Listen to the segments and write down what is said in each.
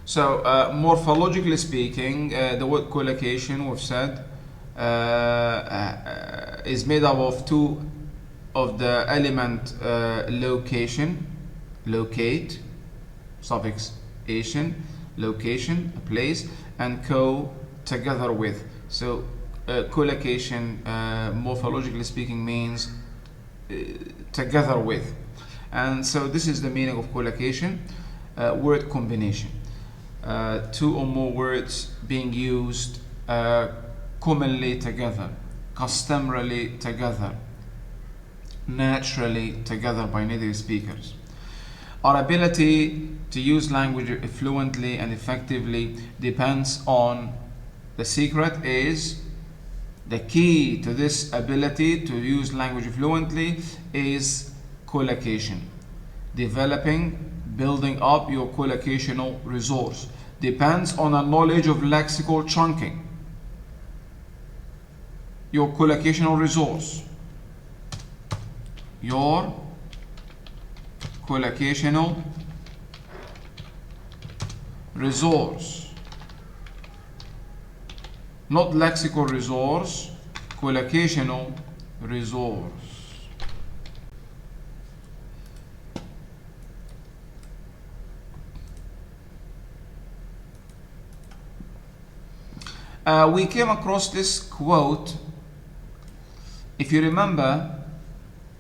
So morphologically speaking, the word collocation, we've said, is made up of two of the element location, locate, suffix ation, location, a place, and co, together with. So collocation, morphologically speaking, means together with. And so this is the meaning of collocation, word combination. Two or more words being used commonly together, customarily together, naturally together by native speakers. Our ability to use language fluently and effectively depends on, the secret is, the key to this ability to use language fluently is collocation. Developing, building up your collocational resource depends on a knowledge of lexical chunking. Your collocational resource, your collocational resource, not lexical resource, collocational resource. We came across this quote. If you remember,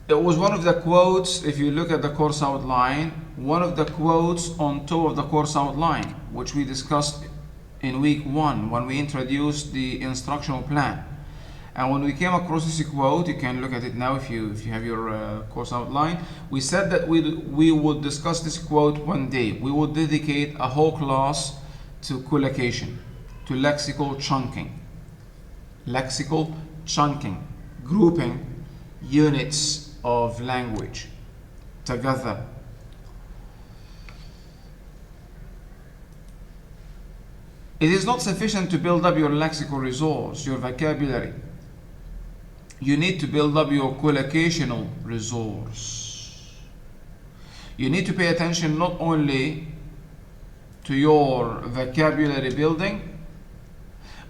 it was one of the quotes, if you look at the course outline, one of the quotes on top of the course outline, which we discussed in week 1 when we introduced the instructional plan. And when we came across this quote, you can look at it now if you have your course outline. We said that we would discuss this quote one day. We would dedicate a whole class to collocation, to lexical chunking. Lexical chunking, grouping units of language together. It is not sufficient to build up your lexical resource, your vocabulary. You need to build up your collocational resource. You need to pay attention not only to your vocabulary building,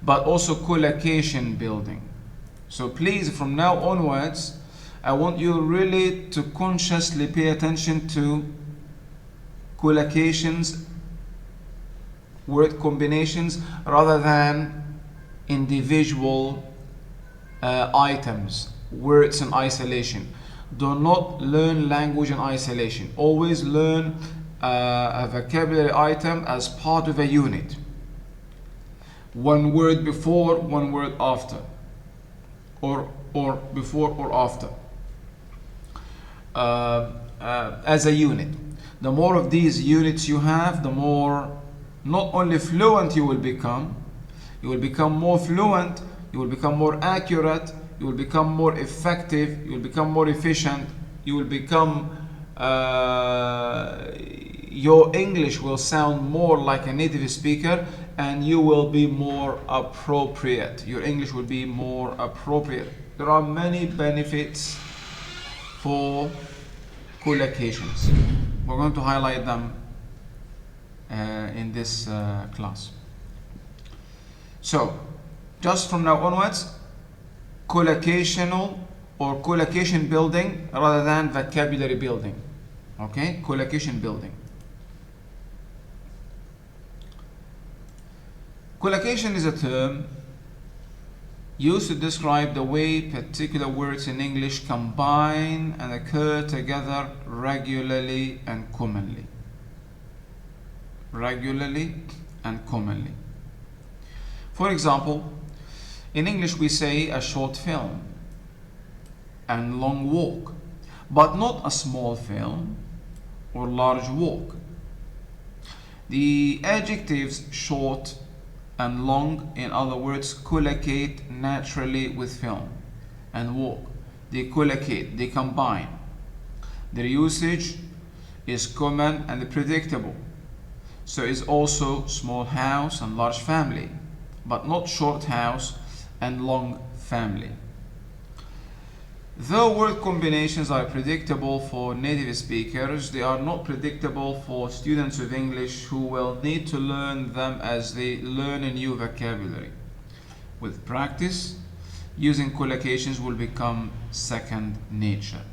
but also collocation building. So please, from now onwards, I want you really to consciously pay attention to collocations, word combinations, rather than individual items, words in isolation. Do not learn language in isolation. Always learn a vocabulary item as part of a unit. One word before, one word after, or before or after, as a unit. The more of these units you have, the more not only fluent you will become more fluent, you will become more accurate, you will become more effective, you will become more efficient, you will become, your English will sound more like a native speaker, and you will be more appropriate. Your English will be more appropriate. There are many benefits for collocations. We're going to highlight them in this class. So, just from now onwards, collocational or collocation building rather than vocabulary building. Okay, collocation building. Collocation is a term used to describe the way particular words in English combine and occur together regularly and commonly. Regularly and commonly. For example, in English we say a short film and long walk, but not a small film or large walk. The adjectives short and long, in other words, collocate naturally with film and walk. They collocate, they combine. Their usage is common and predictable. So is also small house and large family, but not short house and long family. Though word combinations are predictable for native speakers, they are not predictable for students of English who will need to learn them as they learn a new vocabulary. With practice, using collocations will become second nature.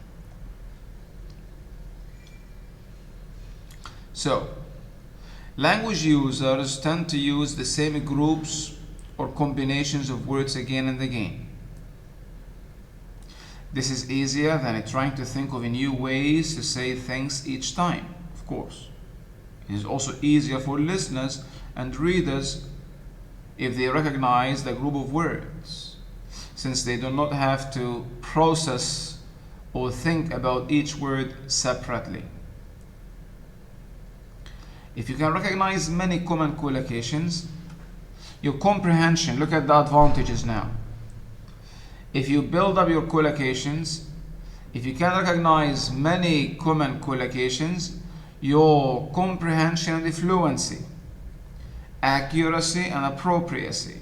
So, language users tend to use the same groups or combinations of words again and again. This is easier than trying to think of new ways to say things each time, of course. It is also easier for listeners and readers if they recognize the group of words, since they do not have to process or think about each word separately. If you can recognize many common collocations, your comprehension, look at the advantages now. If you build up your collocations, if you can recognize many common collocations, your comprehension and fluency, accuracy and appropriacy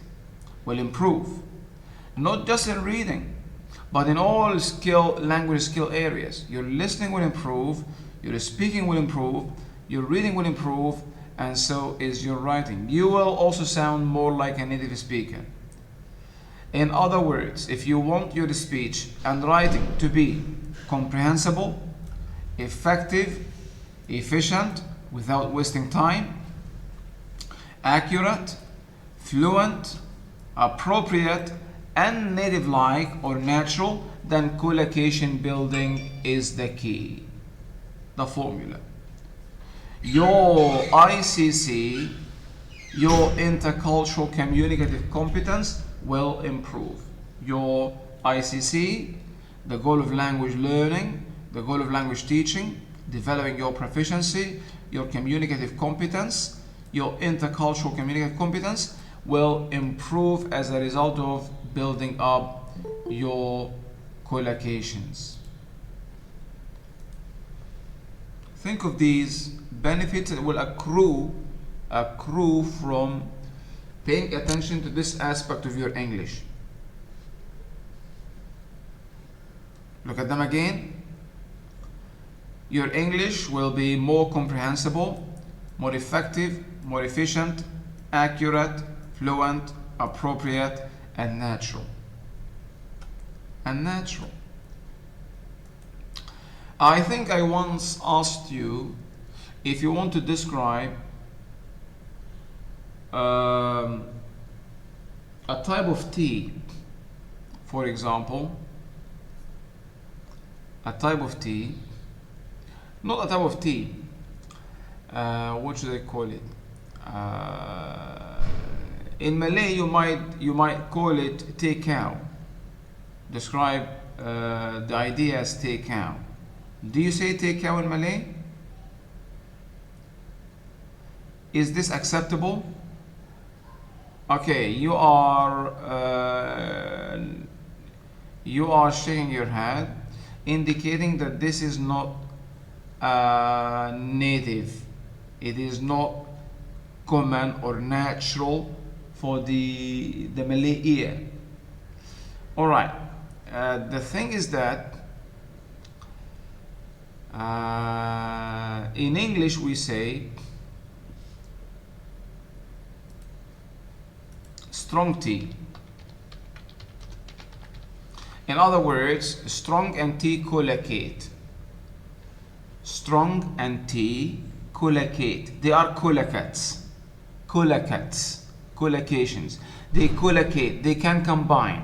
will improve. Not just in reading, but in all language skill areas. Your listening will improve, your speaking will improve, your reading will improve, and so is your writing. You will also sound more like a native speaker. In other words, if you want your speech and writing to be comprehensible, effective, efficient, without wasting time, accurate, fluent, appropriate, and native-like or natural, then collocation building is the key. The formula. Your ICC, your intercultural communicative competence, will improve. Your ICC, the goal of language learning, the goal of language teaching, developing your proficiency, your communicative competence, your intercultural communicative competence will improve as a result of building up your collocations. Think of these benefits that will accrue from paying attention to this aspect of your English. Look at them again. Your English will be more comprehensible, more effective, more efficient, accurate, fluent, appropriate, and natural. I think I once asked you if you want to describe a type of tea, for example, what should I call it? In Malay, you might call it teh cow. Describe the idea as teh cow. Do you say teh cow in Malay? Is this acceptable? Okay, you are shaking your head, indicating that this is not native. It is not common or natural for the Malay ear. All right. The thing is that in English we say strong tea. In other words, strong and tea collocate. Strong and tea collocate. They are collocates. Collocations. They collocate. They can combine.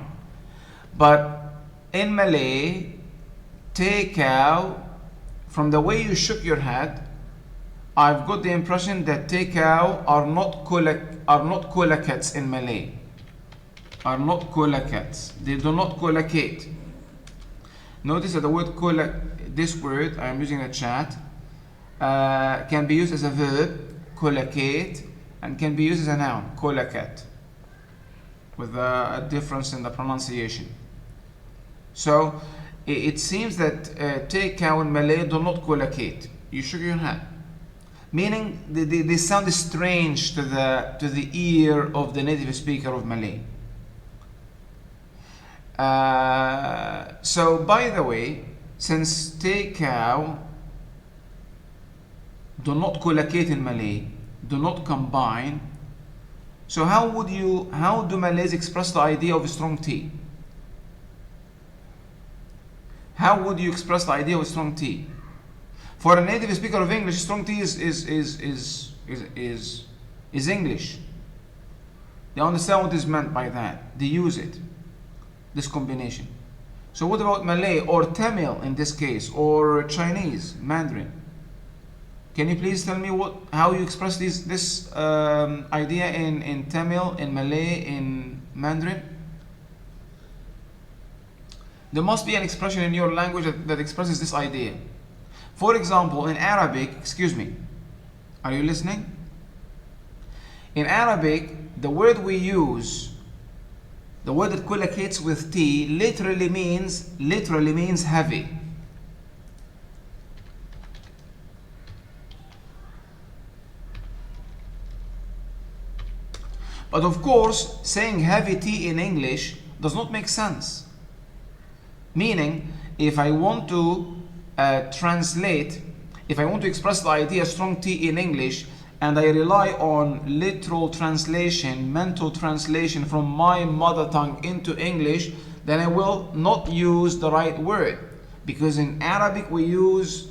But in Malay, teh cow, from the way you shook your head, I've got the impression that teh cow are not collocates in Malay. Are not collocates. They do not collocate. Notice that the word this word I'm using in the chat can be used as a verb, collocate, and can be used as a noun, collocate, with a difference in the pronunciation. So it seems that teh cow in Malay do not collocate. You shook your head, meaning they sound strange to the ear of the native speaker of Malay. So by the way, since take cow do not collocate in Malay, do not combine, so how do Malays express the idea of a strong T? How would you express the idea of a strong T? For a native speaker of English, strong T is English. They understand what is meant by that. They use it, this combination. So what about Malay or Tamil in this case, or Chinese, Mandarin? Can you please tell me how you express this idea in Tamil, in Malay, in Mandarin? There must be an expression in your language that expresses this idea. For example, in Arabic, excuse me, are you listening? In Arabic, the word we use, the word that collocates with T, literally means heavy. But of course, saying heavy T in English does not make sense. Meaning, if I want to translate, if I want to express the idea strong T in English, and I rely on literal translation, mental translation from my mother tongue into English, then I will not use the right word. Because in Arabic we use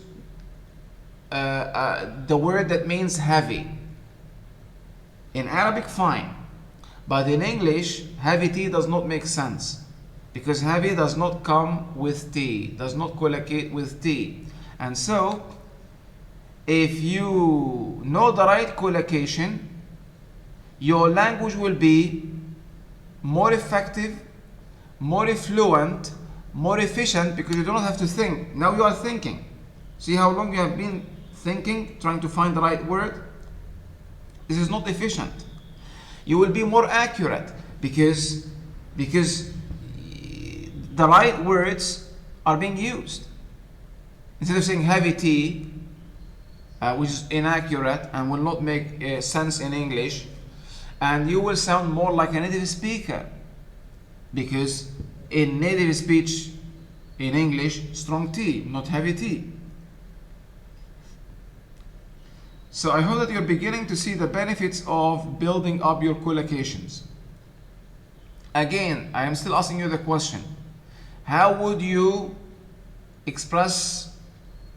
the word that means heavy. In Arabic, fine. But in English, heavy T does not make sense. Because heavy does not come with T, does not collocate with T. And so, if you know the right collocation, your language will be more effective, more fluent, more efficient, because you don't have to think. Now you are thinking. See how long you have been thinking, trying to find the right word? This is not efficient. You will be more accurate because the right words are being used. Instead of saying heavy T, which is inaccurate and will not make sense in English, and you will sound more like a native speaker, because in native speech in English, strong T, not heavy T. So I hope that you're beginning to see the benefits of building up your collocations. Again, I am still asking you the question: how would you express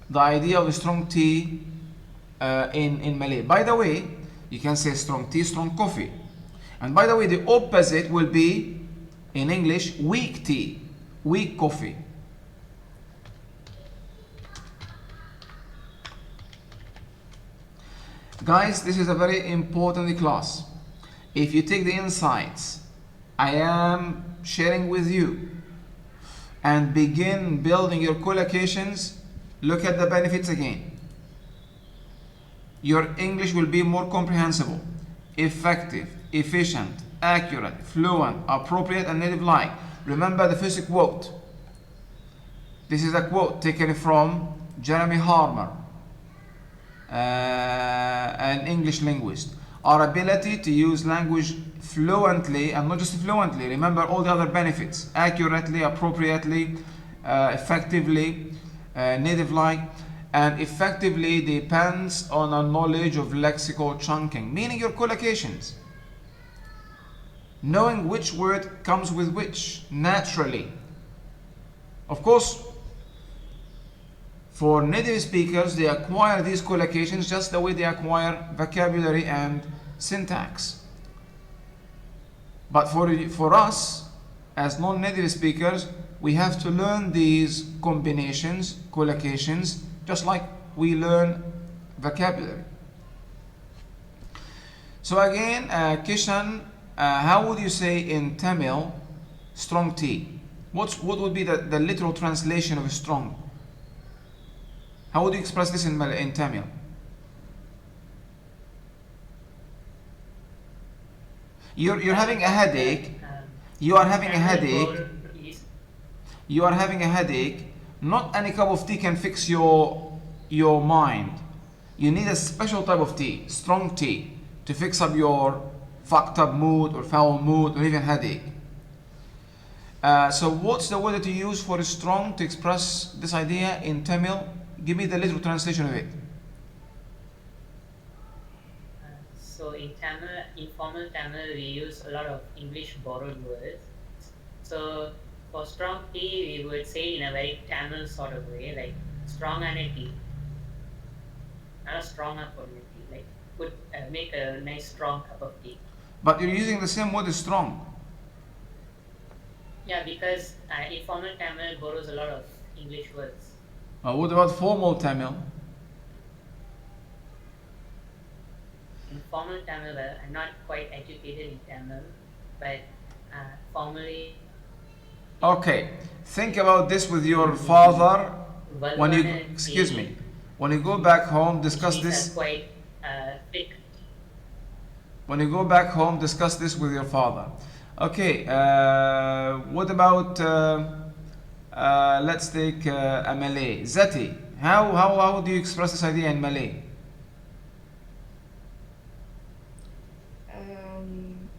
the idea of a strong T in Malay? By the way, you can say strong tea, strong coffee. And by the way, the opposite will be in English weak tea, weak coffee. Guys, this is a very important class. If you take the insights I am sharing with you and begin building your collocations, look at the benefits again. Your English will be more comprehensible, effective, efficient, accurate, fluent, appropriate, and native-like. Remember the first quote. This is a quote taken from Jeremy Harmer, an English linguist. Our ability to use language fluently, and not just fluently, remember all the other benefits, accurately, appropriately, effectively, native-like, and effectively depends on a knowledge of lexical chunking, meaning your collocations. Knowing which word comes with which, naturally. Of course, for native speakers, they acquire these collocations just the way they acquire vocabulary and syntax. But for us, as non-native speakers, we have to learn these combinations, collocations, just like we learn vocabulary. So again, Kishan, how would you say in Tamil, strong T? What would be the literal translation of strong? How would you express this in Tamil? You're having a headache. You are having a headache. You are having a headache. Not any cup of tea can fix your mind. You need a special type of tea, strong tea, to fix up your fucked up mood or foul mood or even headache. So what's the word that you use for strong to express this idea in Tamil? Give me the literal translation of it. So in Tamil, informal Tamil, we use a lot of English borrowed words. So for strong tea, we would say in a very Tamil sort of way, like strong and a tea, not a strong up on a tea, like put make a nice strong cup of tea. But you're using the same word as strong. Yeah, because informal Tamil borrows a lot of English words. What about formal Tamil? In formal Tamil, I'm not quite educated in Tamil, but formally, Okay, think about this with your father when you, Valvana excuse tea, me, when you go back home, which discuss means this. quite thick. When you go back home, discuss this with your father. Okay, what about, let's take a Malay. Zati, how do you express this idea in Malay?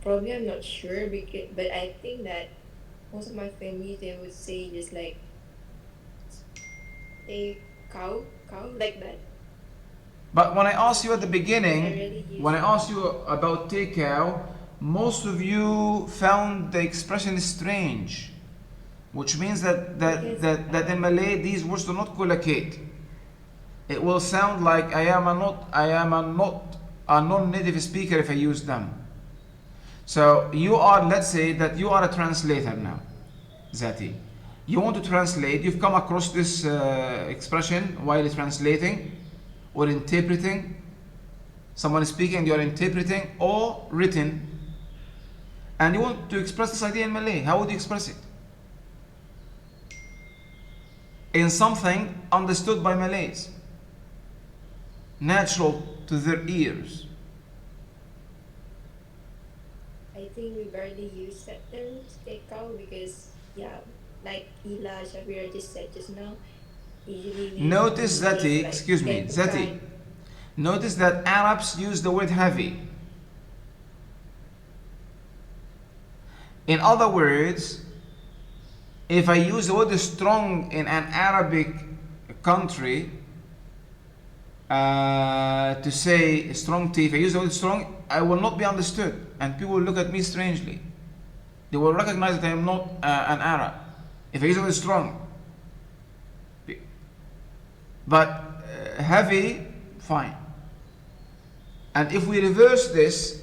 Probably I'm not sure because, but I think that most of my family they would say just like a cow like that. But when I asked you at the But I beginning, rarely when use I it. asked you about takeout, most of you found the expression strange, which means Because that in Malay these words do not collocate. It will sound like I am a non-native speaker if I use them. So you are, let's say that you are a translator now, Zati. You want to translate, you've come across this expression while translating or interpreting. Someone is speaking, you're interpreting or written, and you want to express this idea in Malay. How would you express it? In something understood by Malays, natural to their ears. I think we barely use that term take cow because yeah, like Ila Shafira just said just now, usually we Notice just Zati, like excuse me, get Zati. tukar. Notice that Arabs use the word heavy. In other words, if I use the word strong in an Arabic country to say strong tea, if I use the word strong, I will not be understood, and people will look at me strangely. They will recognize that I am not an Arab if I use the word strong. But heavy, fine. And if we reverse this,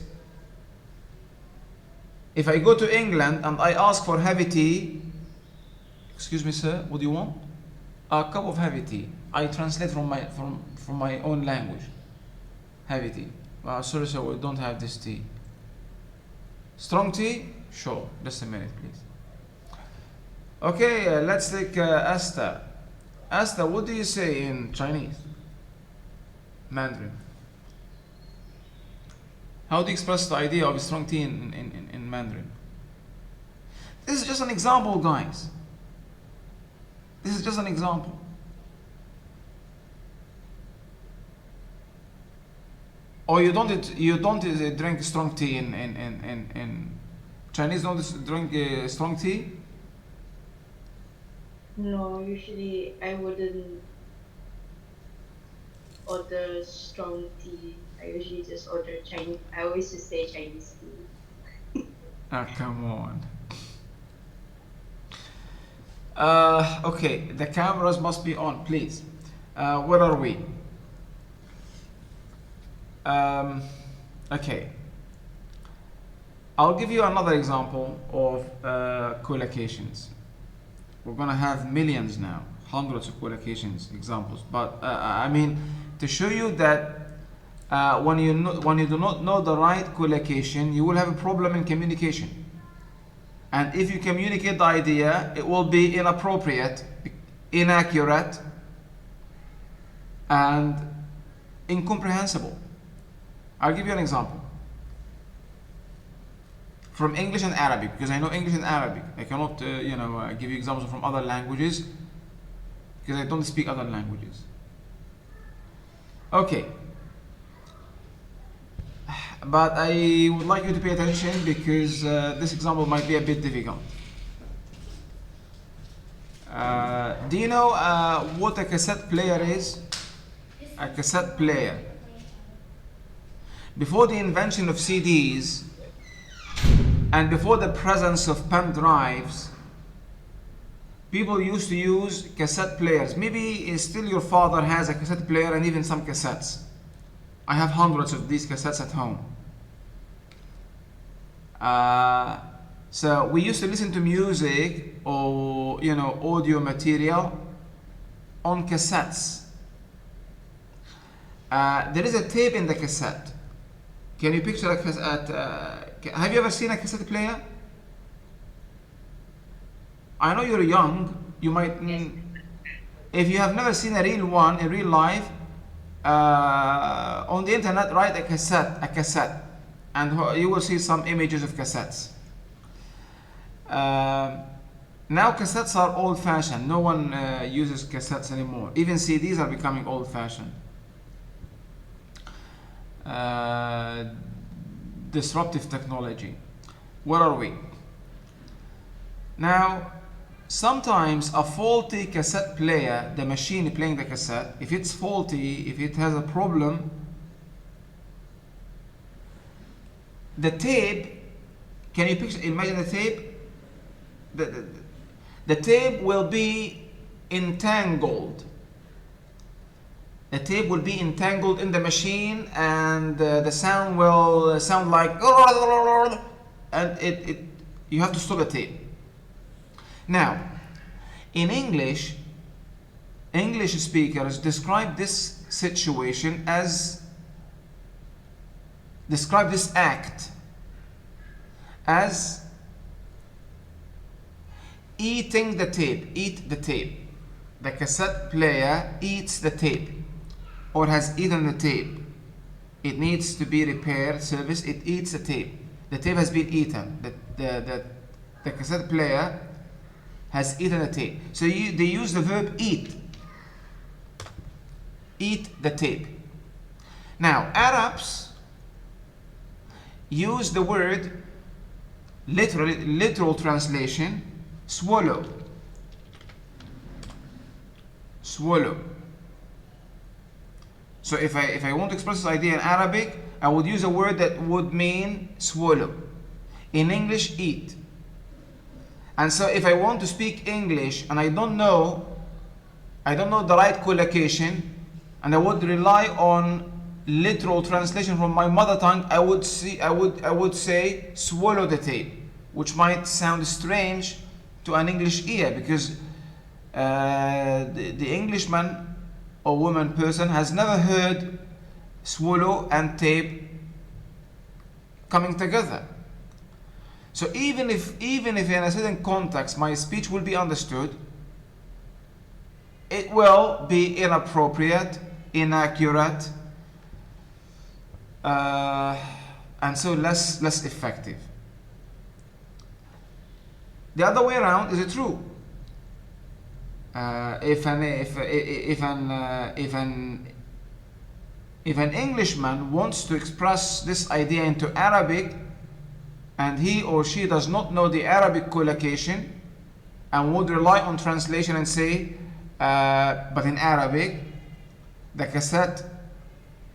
if I go to England and I ask for heavy tea, excuse me, sir, what do you want? A cup of heavy tea. I translate from my own language. Heavy tea. Sorry, sir, we don't have this tea. Strong tea? Sure. Just a minute, please. Okay, let's take Asta. Asta, what do you say in Chinese? Mandarin. How do you express the idea of strong tea in Mandarin? This is just an example, guys. This is just an example. Or you don't drink strong tea in Chinese don't drink strong tea? No, usually I wouldn't order strong tea. I usually just order Chinese. I always just say Chinese tea. Ah, come on. Okay, the cameras must be on, please. Where are we? Okay. I'll give you another example of collocations. We're gonna have millions now, hundreds of collocations examples. But I mean, to show you that when you do not know the right collocation, you will have a problem in communication. And if you communicate the idea, it will be inappropriate, inaccurate, and incomprehensible. I'll give you an example from English and Arabic, because I know English and Arabic. I cannot, give you examples from other languages because I don't speak other languages. Okay, but I would like you to pay attention because this example might be a bit difficult. Do you know what a cassette player is? A cassette player. Before the invention of CDs and before the presence of pen drives, people used to use cassette players. Maybe still your father has a cassette player and even some cassettes. I have hundreds of these cassettes at home. So we used to listen to music or audio material on cassettes. There is a tape in the cassette. Can you picture a cassette? Have you ever seen a cassette player? I know you're young. You might. If you have never seen a real one in real life, on the internet, write a cassette, and you will see some images of cassettes. Now cassettes are old-fashioned. No one uses cassettes anymore. Even CDs are becoming old-fashioned. Disruptive technology. Where are we? Now, sometimes a faulty cassette player, the machine playing the cassette, if it's faulty, if it has a problem, the tape, can you imagine the tape? The tape will be entangled. The tape will be entangled in the machine, and the sound will sound like, and you have to stop the tape. Now, in English speakers describe this situation as, describe this act as eating the tape, eat the tape. The cassette player eats the tape or has eaten the tape. It needs to be repaired, serviced, it eats the tape. The tape has been eaten. The cassette player has eaten the tape. So they use the verb eat. Eat the tape. Now, Arabs use the word, literal translation, swallow. Swallow. So if I want to express this idea in Arabic, I would use a word that would mean swallow. In English, eat. And so if I want to speak English and I don't know the right collocation, and I would rely on literal translation from my mother tongue, I would say swallow the tape, which might sound strange to an English ear, because the Englishman or woman person has never heard swallow and tape coming together. So even if in a certain context my speech will be understood, it will be inappropriate, inaccurate, and so less effective. The other way around, is it true? If an Englishman wants to express this idea into Arabic, and he or she does not know the Arabic collocation and would rely on translation and say, but in Arabic, the cassette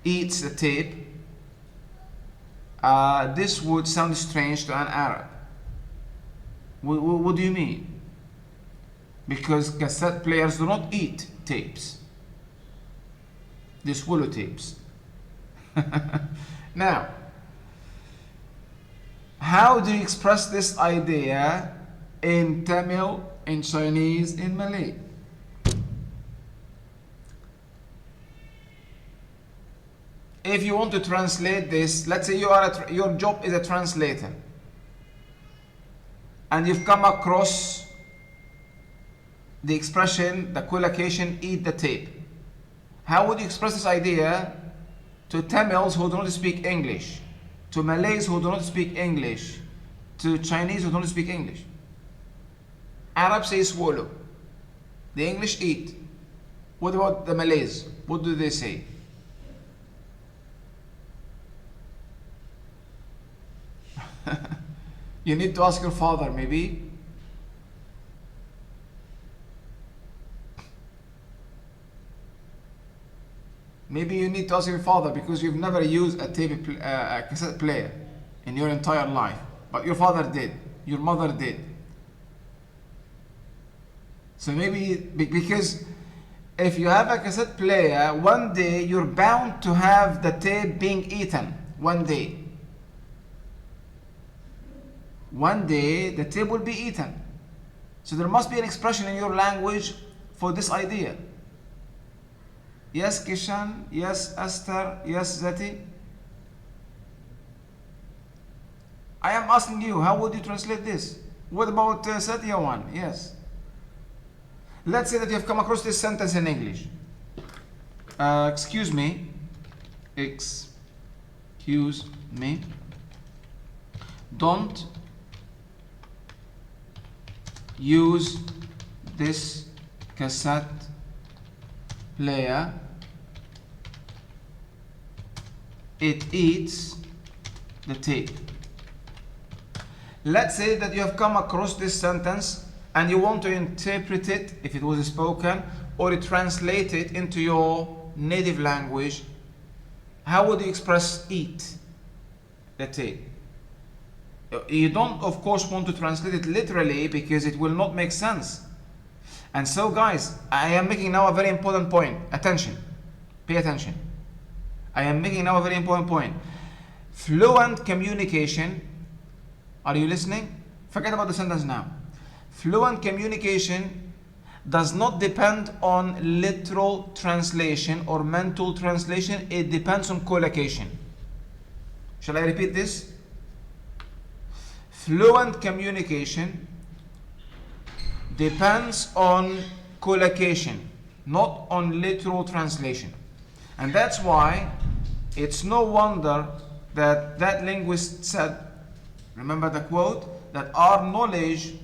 eats the tape, this would sound strange to an Arab. What do you mean? Because cassette players do not eat tapes. They swallow tapes. Now, how do you express this idea in Tamil, in Chinese, in Malay? If you want to translate this, let's say your job is a translator, and you've come across the expression, the collocation, eat the tape. How would you express this idea to Tamils who do not speak English, to Malays who do not speak English, to Chinese who don't speak English? Arabs say swallow. The English eat. What about the Malays? What do they say? You need to ask your father, maybe. Maybe you need to ask your father because you've never used a cassette player in your entire life. But your father did. Your mother did. So maybe because if you have a cassette player, one day you're bound to have the tape being eaten. One day. One day the tape will be eaten. So there must be an expression in your language for this idea. Yes, Kishan. Yes, Esther. Yes, Zati. I am asking you, how would you translate this? What about Satya one? Yes. Let's say that you have come across this sentence in English. Excuse me. Excuse me. Don't use this cassette player. It eats the tape. Let's say that you have come across this sentence and you want to interpret it, if it was spoken, or translate it into your native language. How would you express eat the tape? You don't, of course, want to translate it literally because it will not make sense. And so, guys, I am making now a very important point. Attention. Pay attention. I am making now a very important point. Fluent communication. Are you listening? Forget about the sentence now. Fluent communication does not depend on literal translation or mental translation. It depends on collocation. Shall I repeat this? Fluent communication depends on collocation, not on literal translation. And that's why it's no wonder that that linguist said, remember the quote, that our knowledge,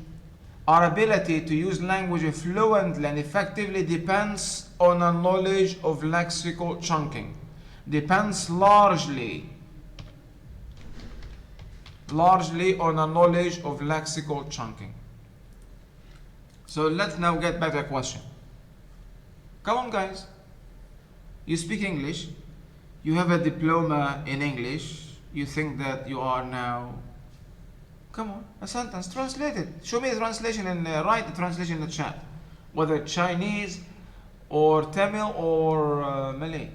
our ability to use language fluently and effectively depends on a knowledge of lexical chunking. Depends largely on a knowledge of lexical chunking. So let's now get back to the question. Come on, guys. You speak English. You have a diploma in English. You think that you are now... Come on, a sentence, translate it. Show me a translation and write the translation in the chat. Whether Chinese or Tamil or Malay.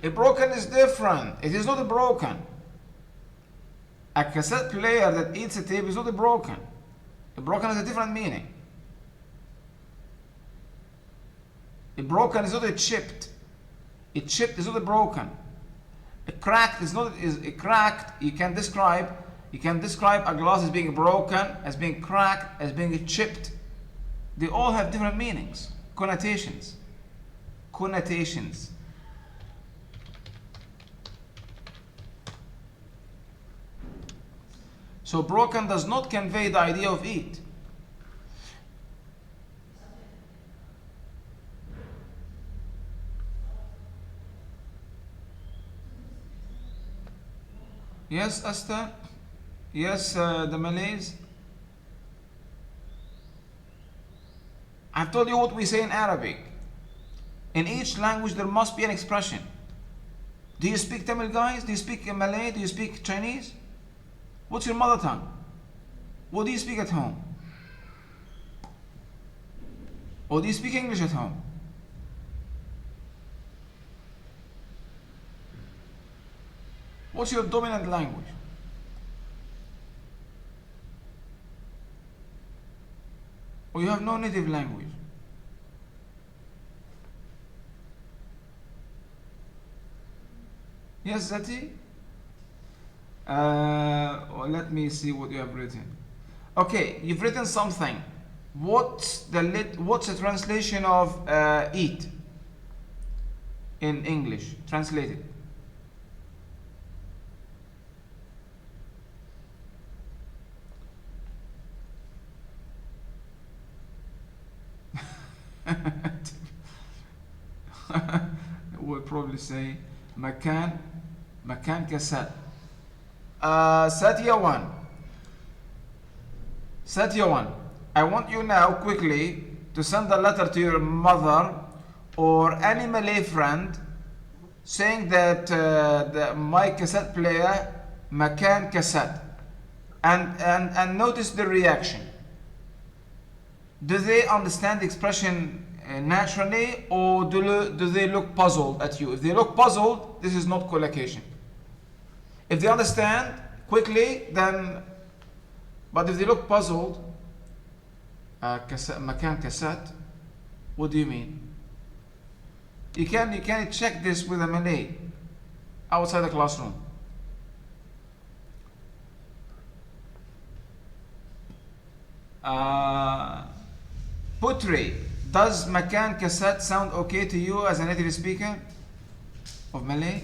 A broken is different. It is not a broken. A cassette player that eats a tape is not a broken. A broken has a different meaning. A broken is not a chipped. A chipped is not a broken. A cracked is not a cracked. You can describe a glass as being broken, as being cracked, as being chipped. They all have different meanings. Connotations. So broken does not convey the idea of eat. Yes, Esther? Yes, the Malays? I've told you what we say in Arabic. In each language there must be an expression. Do you speak Tamil, guys? Do you speak Malay? Do you speak Chinese? What's your mother tongue? What do you speak at home? Or do you speak English at home? What's your dominant language? Or you have no native language? Yes, Zati? Let me see what you have written. Okay, you've written something. What's the translation of eat in English? Translated. We'll probably say مكان كساد. Satya 1. Satya 1. I want you now quickly to send a letter to your mother or any Malay friend saying that my cassette player makan cassette, and notice the reaction. Do they understand the expression naturally, or do they look puzzled at you? If they look puzzled, this is not collocation. If they understand quickly, then, but if they look puzzled, makan cassette, what do you mean? You can check this with a Malay outside the classroom. Putri, does makan cassette sound okay to you as a native speaker of Malay?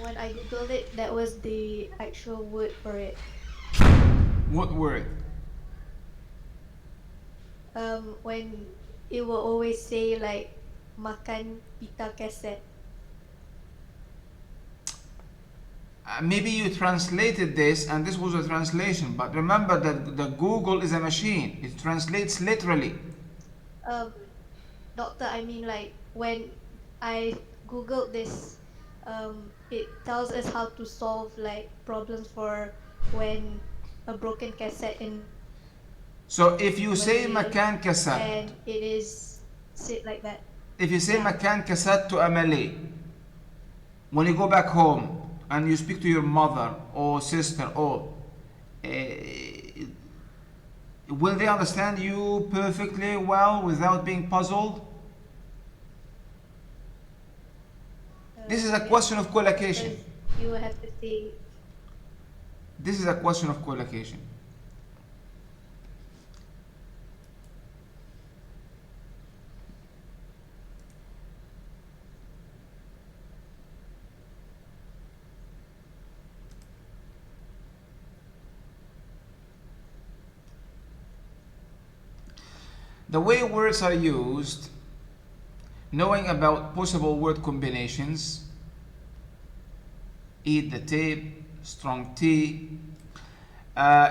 When I googled it, that was the actual word for it. What word? When it will always say like makan pita cassette. Maybe you translated this and this was a translation, but remember that the Google is a machine. It translates literally. Doctor, I mean like when I googled this, it tells us how to solve like problems for when a broken cassette in So if you say Malay, makan cassette, and it is said like that. if you say Yeah. makan cassette to a Malay, when you go back home and you speak to your mother or sister, or will they understand you perfectly well without being puzzled? This is a question of collocation. Because you will have to say This is a question of collocation. The way words are used, knowing about possible word combinations, eat the tape, strong tea,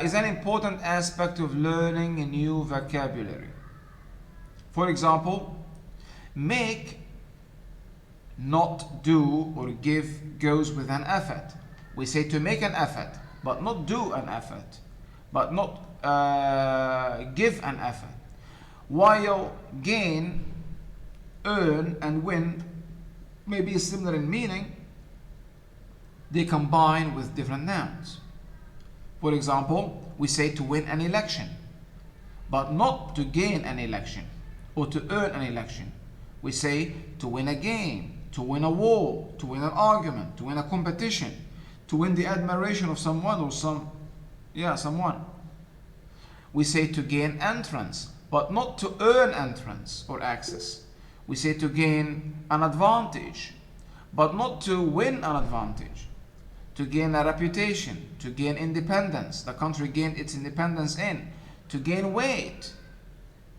is an important aspect of learning a new vocabulary. For example, make, not, do, or give goes with an effort. We say to make an effort, but not do an effort, but not give an effort. While gain, earn, and win may be similar in meaning, they combine with different nouns. For example, we say to win an election, but not to gain an election or to earn an election. We say to win a game, to win a war, to win an argument, to win a competition, to win the admiration of someone or someone. We say to gain entrance, but not to earn entrance or access. We say to gain an advantage, but not to win an advantage. To gain a reputation, to gain independence. The country gained its independence in. To gain weight,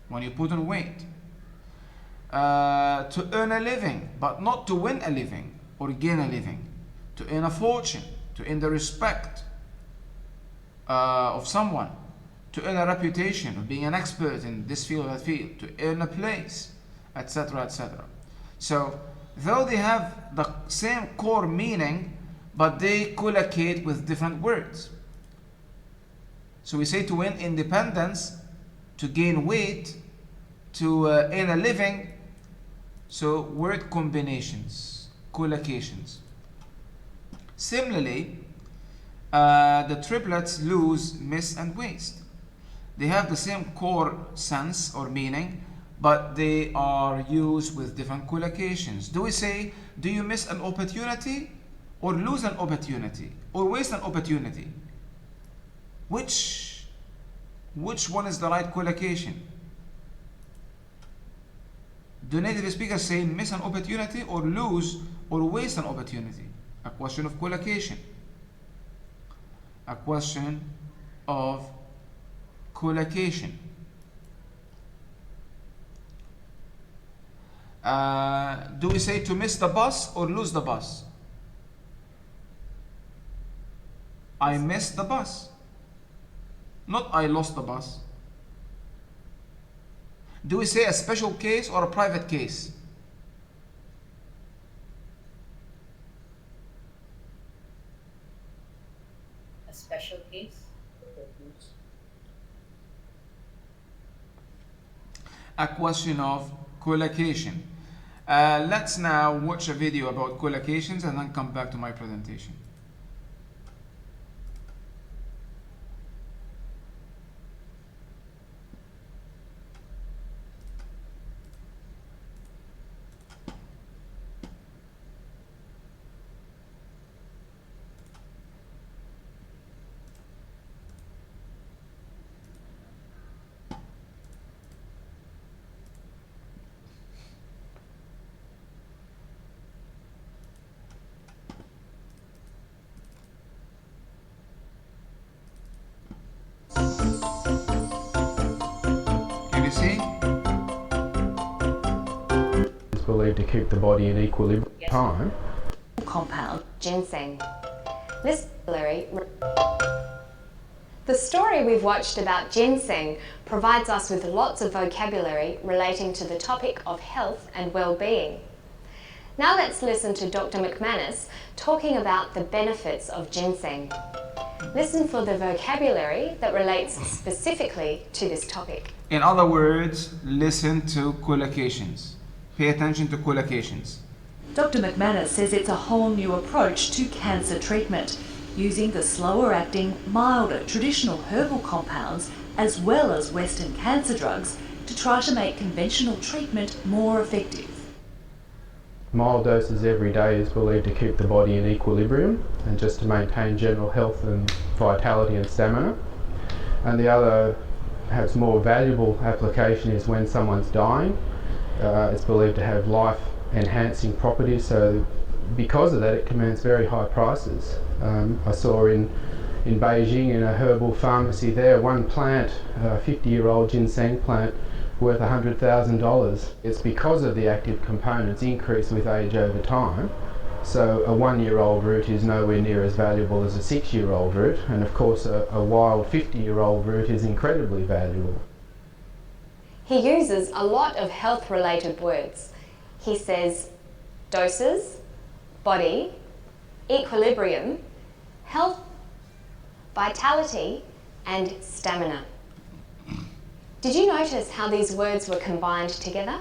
when you put on weight. To earn a living, but not to win a living or gain a living. To earn a fortune, to earn the respect of someone. To earn a reputation of being an expert in this field or that field, to earn a place, etc., etc. So, though they have the same core meaning, but they collocate with different words. So we say to win independence, to gain weight, to earn a living. So word combinations, collocations. Similarly, the triplets lose, miss, and waste. They have the same core sense or meaning, but they are used with different collocations. Do we say, do you miss an opportunity, or lose an opportunity, or waste an opportunity? Which one is the right collocation? Do native speakers say miss an opportunity, or lose, or waste an opportunity? A question of collocation. A question of collocation. Do we say to miss the bus or lose the bus? I missed the bus, not I lost the bus. Do we say a special case or a private case? A special case. A question of collocation. Let's now watch a video about collocations and then come back to my presentation. Can you see? It's believed to keep the body in equilibrium. Yes. Time. Compound ginseng. This The story we've watched about ginseng provides us with lots of vocabulary relating to the topic of health and well-being. Now let's listen to Dr. McManus talking about the benefits of ginseng. Listen for the vocabulary that relates specifically to this topic. In other words, listen to collocations. Pay attention to collocations. Dr. McManus says it's a whole new approach to cancer treatment, using the slower-acting, milder traditional herbal compounds as well as Western cancer drugs to try to make conventional treatment more effective. Mild doses every day is believed to keep the body in equilibrium and just to maintain general health and vitality and stamina. And the other, perhaps more valuable application is when someone's dying. It's believed to have life-enhancing properties, so because of that it commands very high prices. I saw in Beijing in a herbal pharmacy there, one plant, a 50-year-old ginseng plant, worth $100,000. It's because of the active components increase with age over time. So a 1-year-old root is nowhere near as valuable as a 6-year-old root, and of course a wild 50-year-old root is incredibly valuable. He uses a lot of health-related words. He says doses, body, equilibrium, health, vitality, and stamina. Did you notice how these words were combined together?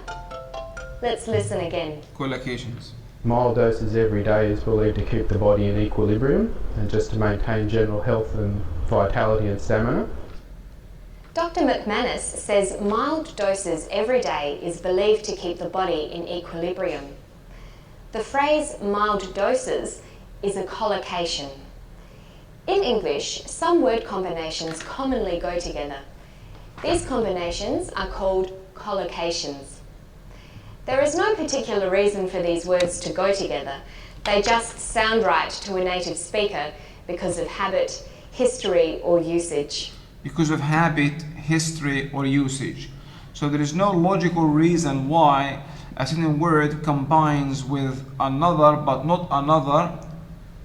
Let's listen again. Collocations. Mild doses every day is believed to keep the body in equilibrium and just to maintain general health and vitality and stamina. Dr. McManus says mild doses every day is believed to keep the body in equilibrium. The phrase mild doses is a collocation. In English, some word combinations commonly go together. These combinations are called collocations. There is no particular reason for these words to go together. They just sound right to a native speaker because of habit, history, or usage. Because of habit, history, or usage. So there is no logical reason why a certain word combines with another but not another.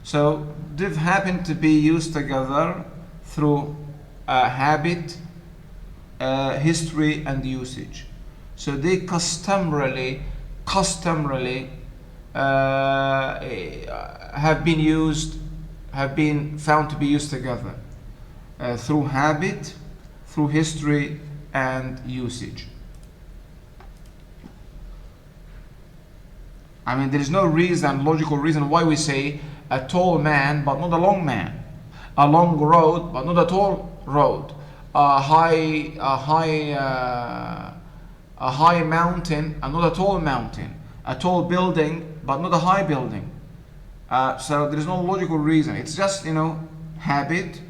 So they've happened to be used together through habit, history, and usage. So they customarily have been found to be used together through habit, through history, and usage. I mean, there is no logical reason why we say a tall man but not a long man, a long road but not a tall road, a high mountain and not a tall mountain, a tall building but not a high building. So there is no logical reason. It's just, habit,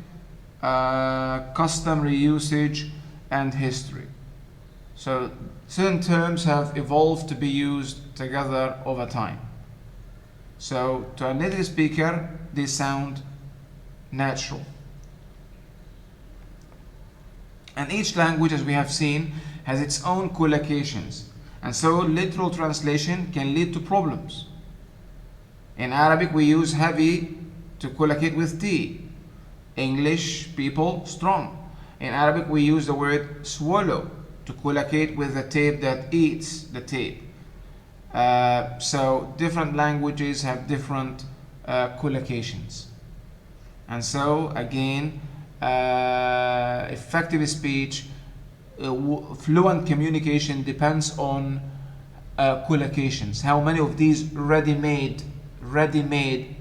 customary usage, and history. So certain terms have evolved to be used together over time. So to a native speaker, they sound natural. And each language, as we have seen, has its own collocations. And so literal translation can lead to problems. In Arabic, we use heavy to collocate with T. English people, strong. In Arabic, we use the word swallow to collocate with the tape that eats the tape. So different languages have different collocations. And so again, effective speech, fluent communication depends on collocations. How many of these ready-made,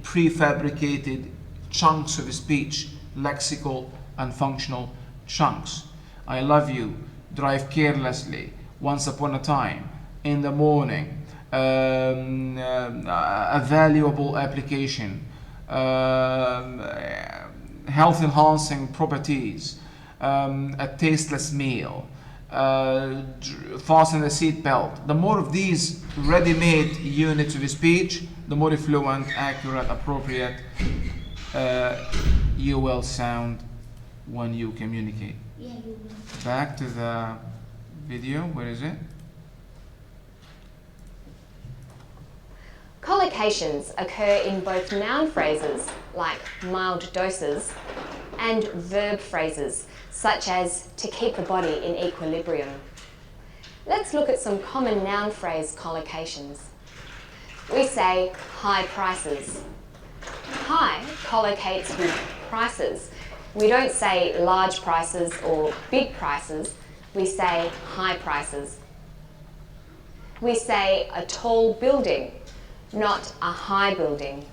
prefabricated chunks of speech, lexical and functional chunks. I love you, drive carelessly, once upon a time, in the morning, a valuable application, health enhancing properties, a tasteless meal, fasten the seat belt. The more of these ready-made units of speech, the more fluent, accurate, appropriate you will sound when you communicate. Back to the video. Where is it? Collocations occur in both noun phrases, like mild doses, and verb phrases, such as to keep the body in equilibrium. Let's look at some common noun phrase collocations. We say high prices. High collocates with prices. We don't say large prices or big prices, we say high prices. We say a tall building, not a high building.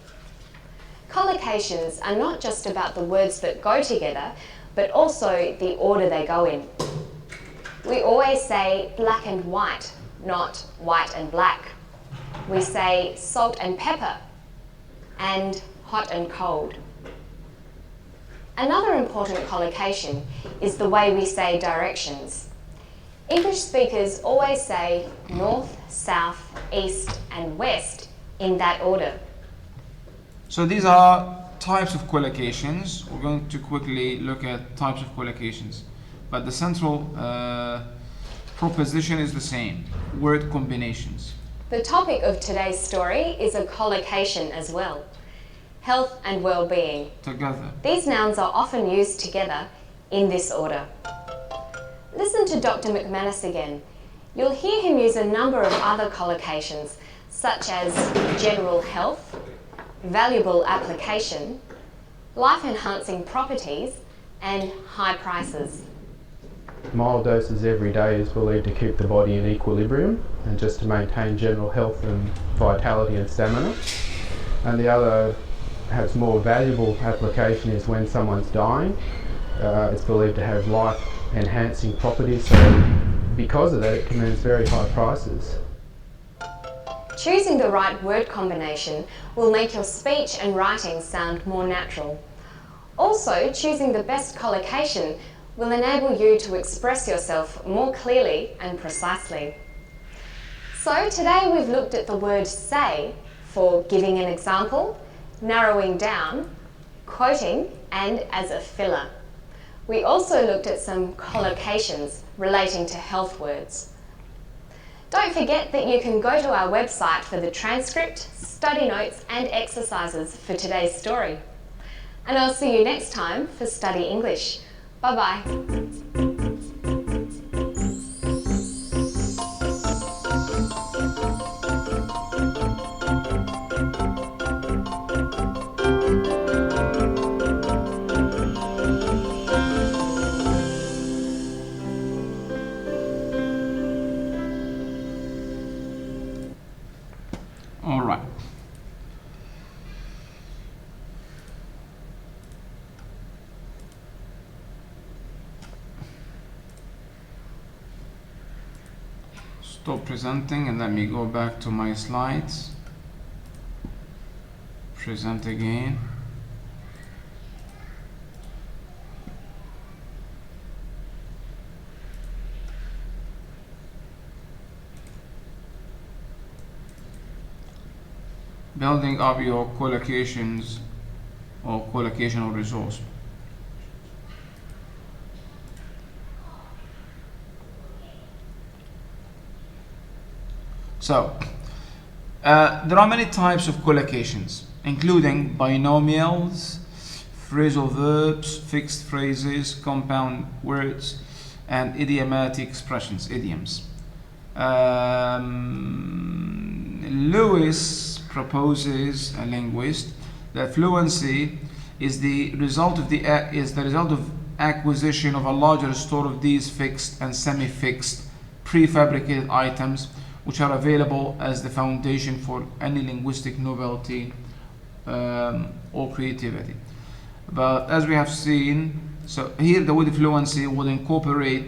Collocations are not just about the words that go together, but also the order they go in. We always say black and white, not white and black. We say salt and pepper, and hot and cold. Another important collocation is the way we say directions. English speakers always say north, south, east, and west in that order. So these are types of collocations. We're going to quickly look at types of collocations, but the central proposition is the same: word combinations. The topic of today's story is a collocation as well: health and well-being. Together. These nouns are often used together in this order. Listen to Dr. McManus again. You'll hear him use a number of other collocations, such as general health, valuable application, life-enhancing properties, and high prices. Mild doses every day is believed to keep the body in equilibrium and just to maintain general health and vitality and stamina. And the other, perhaps more valuable application is when someone's dying. It's believed to have life-enhancing properties, so because of that it commands very high prices. Choosing the right word combination will make your speech and writing sound more natural. Also, choosing the best collocation will enable you to express yourself more clearly and precisely. So today we've looked at the word say for giving an example, narrowing down, quoting, and as a filler. We also looked at some collocations relating to health words. Don't forget that you can go to our website for the transcript, study notes, and exercises for today's story. And I'll see you next time for Study English. Bye-bye. All right. Stop presenting and let me go back to my slides. Present again. Building up your collocations or collocational resource. So, there are many types of collocations, including binomials, phrasal verbs, fixed phrases, compound words, and idiomatic expressions, idioms. Lewis proposes, a linguist, that fluency is the result of acquisition of a larger store of these fixed and semi-fixed prefabricated items, which are available as the foundation for any linguistic novelty or creativity. But as we have seen, so here the word fluency would incorporate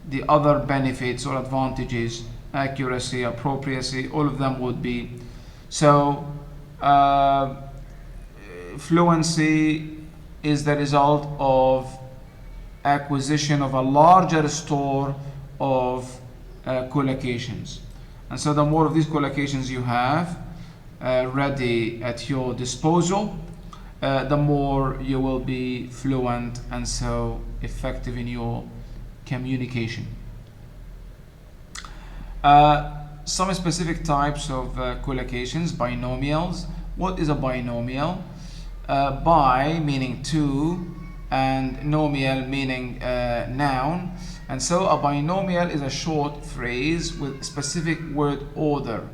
the other benefits or advantages, accuracy, appropriacy, all of them would be. So fluency is the result of acquisition of a larger store of collocations. And so the more of these collocations you have ready at your disposal, the more you will be fluent and so effective in your communication. Some specific types of collocations, binomials. What is a binomial? Bi meaning two, and nomial meaning noun. And so a binomial is a short phrase with specific word order.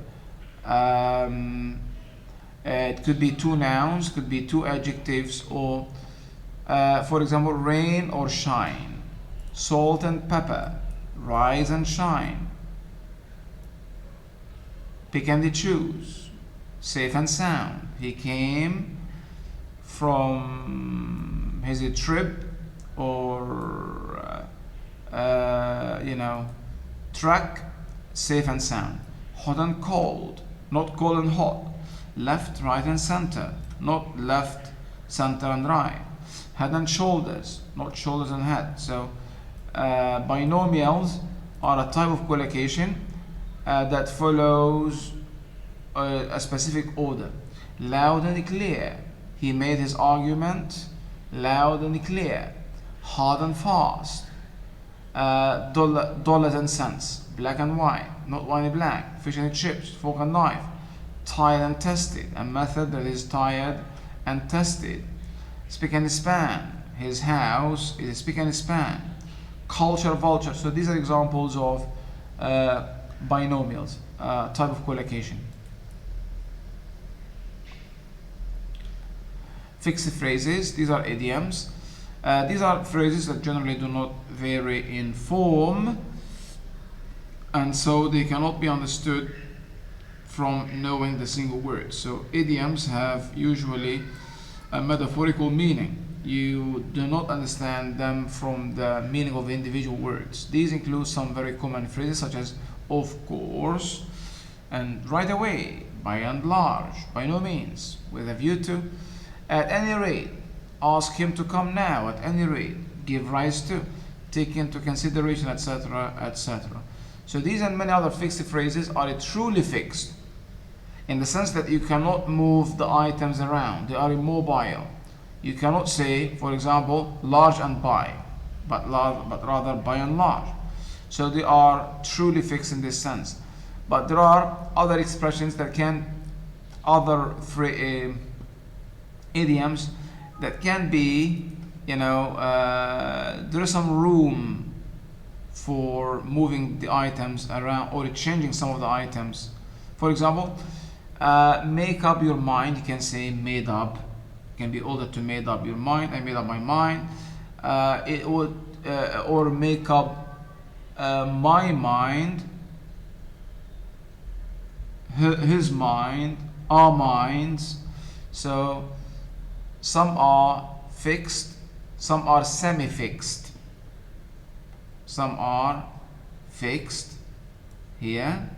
It could be two nouns, could be two adjectives, or for example, rain or shine, salt and pepper, rise and shine, pick and choose, safe and sound. He came from his trip or truck, safe and sound. Hot and cold, not cold and hot. Left, right and center, not left, center and right. Head and shoulders, not shoulders and head. So binomials are a type of collocation that follows a specific order. Loud and clear, he made his argument loud and clear. Hard and fast, dollars and cents. Black and white, not white and black. Fish and chips, fork and knife. Tired and tested, a method that is tired and tested. Spick and span, his house is a spick and span. Culture, vulture. So these are examples of binomials, type of collocation. Fixed phrases, these are idioms. These are phrases that generally do not vary in form, and so they cannot be understood from knowing the single word. So idioms have usually a metaphorical meaning. You do not understand them from the meaning of individual words. These include some very common phrases such as of course, and right away, by and large, by no means, with a view to, at any rate, ask him to come now, at any rate, give rise to, take into consideration, etc., etc. So these and many other fixed phrases are truly fixed in the sense that you cannot move the items around. They are immobile. You cannot say, for example, large and by, but rather by and large. So they are truly fixed in this sense. But there are other expressions that can, idioms that can be, there is some room for moving the items around or changing some of the items. For example, make up your mind, you can say made up. It can be ordered to made up your mind. I made up my mind. It would or make up my mind, his mind, our minds. So some are fixed, some are semi-fixed, some are fixed here,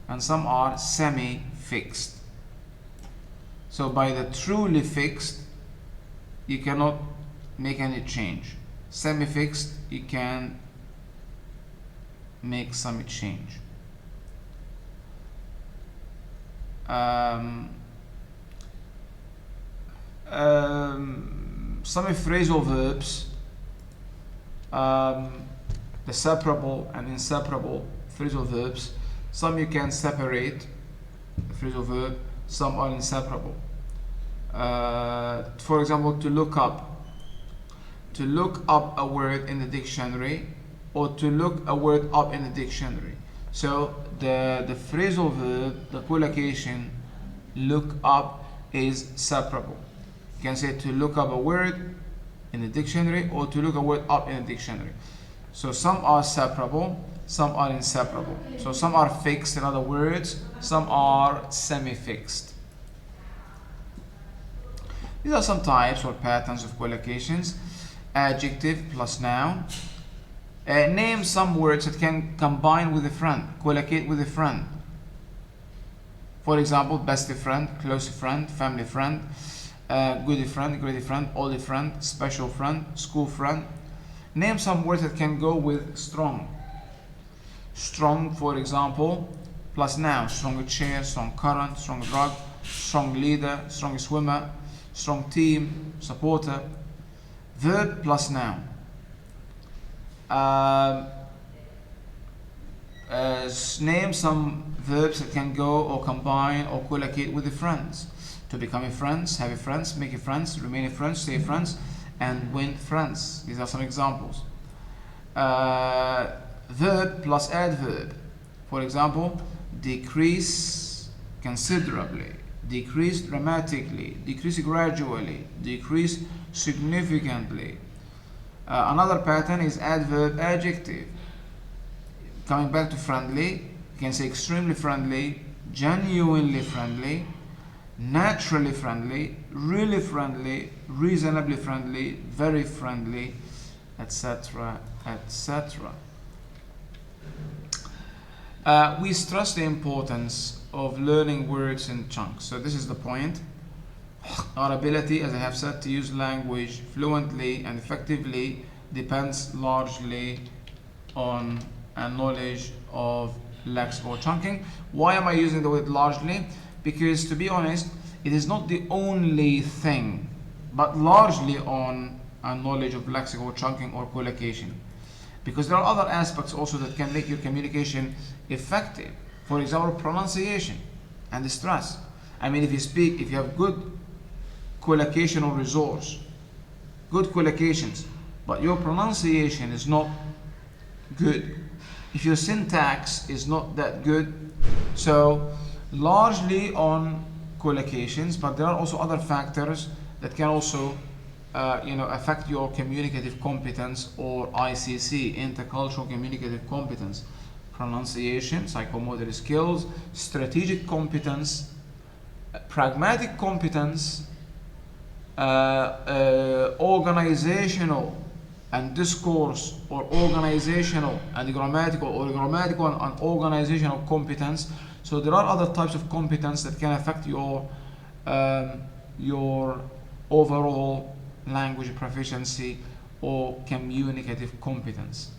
and some are semi-fixed. So by the truly fixed, you cannot make any change. Semi-fixed, you can make some change. Some phrasal verbs, the separable and inseparable phrasal verbs, Some you can separate, the phrasal verb, some are inseparable. For example, to look up a word in the dictionary, or to look a word up in the dictionary. So the phrasal verb, the collocation look up, is separable. You can say to look up a word in the dictionary, or to look a word up in the dictionary. So some are separable, some are inseparable. So some are fixed, in other words, some are semi-fixed. These are some types or patterns of collocations. Adjective plus noun. Name some words that can combine with a friend, collocate with a friend. For example, best friend, close friend, family friend, good friend, great friend, old friend, special friend, school friend. Name some words that can go with strong. Strong, for example, plus noun. Strong chair, strong current, strong drug, strong leader, strong swimmer, strong team, supporter. Verb plus noun. Name some verbs that can go or combine or collocate with the friends. To become a friends, have a friends, make a friends, remain a friends, stay friends, and win friends. These are some examples. Verb plus adverb. For example, decrease considerably, decrease dramatically, decrease gradually, decrease significantly. Another pattern is adverb adjective. Coming back to friendly, you can say extremely friendly, genuinely friendly, naturally friendly, really friendly, reasonably friendly, very friendly, etc., etc. We stress the importance of learning words in chunks. So this is the point. Our ability, as I have said, to use language fluently and effectively depends largely on a knowledge of lexical chunking. Why am I using the word largely? Because, to be honest, it is not the only thing, but largely on a knowledge of lexical chunking or collocation. Because there are other aspects also that can make your communication effective. For example, pronunciation and the stress. I mean, if you have good collocational resource, good collocations, but your pronunciation is not good, if your syntax is not that good, so largely on collocations, but there are also other factors that can also affect your communicative competence, or ICC, intercultural communicative competence. Pronunciation, psychomotor skills, strategic competence, pragmatic competence, organizational and discourse, or organizational and grammatical, or grammatical and organizational competence. So there are other types of competence that can affect your overall language proficiency or communicative competence.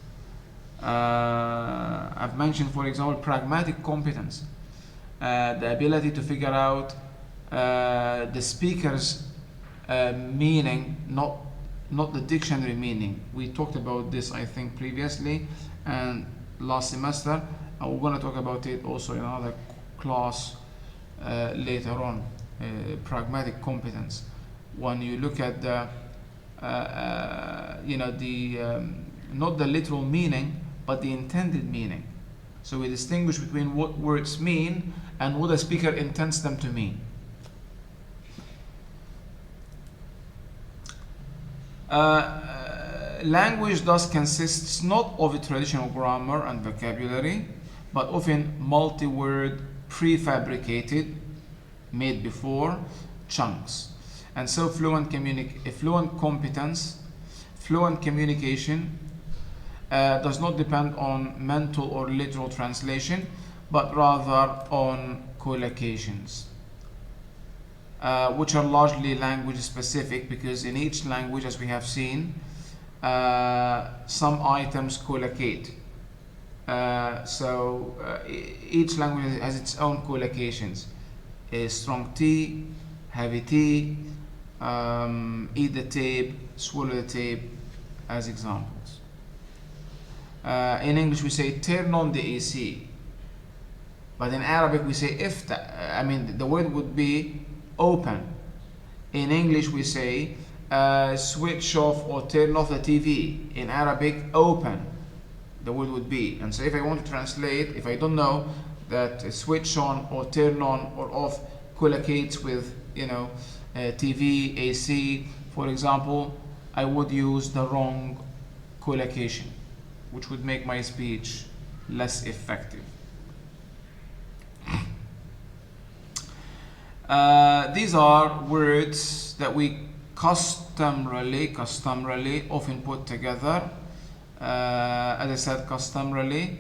I've mentioned, for example, pragmatic competence, the ability to figure out the speaker's meaning, not the dictionary meaning. We talked about this, I think, previously and last semester, and we're going to talk about it also in another class later on. Pragmatic competence. When you look at the not the literal meaning, but the intended meaning. So we distinguish between what words mean and what a speaker intends them to mean. Language thus consists not of a traditional grammar and vocabulary, but often multi-word, prefabricated, made before, chunks. And so fluent communication does not depend on mental or literal translation, but rather on collocations, which are largely language specific, because in each language, as we have seen, some items collocate. Each language has its own collocations. A strong T, heavy T, eat the tape, swallow the tape, as examples. In English we say turn on the AC. But in Arabic we say ifta. I mean, the word would be open. In English we say switch off or turn off the TV. In Arabic, open, the word would be. And so if I want to translate, if I don't know that switch on or turn on or off collocates with, TV, AC, for example, I would use the wrong collocation, which would make my speech less effective. These are words that we customarily often put together. As I said, customarily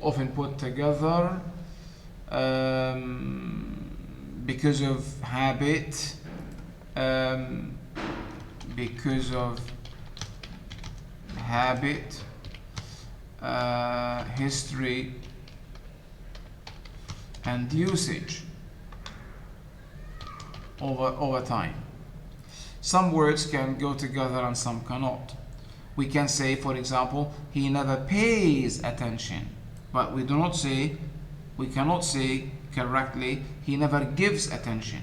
often put together because of habit, history, and usage over time. Some words can go together and some cannot. We can say, for example, he never pays attention, but we cannot say correctly, he never gives attention.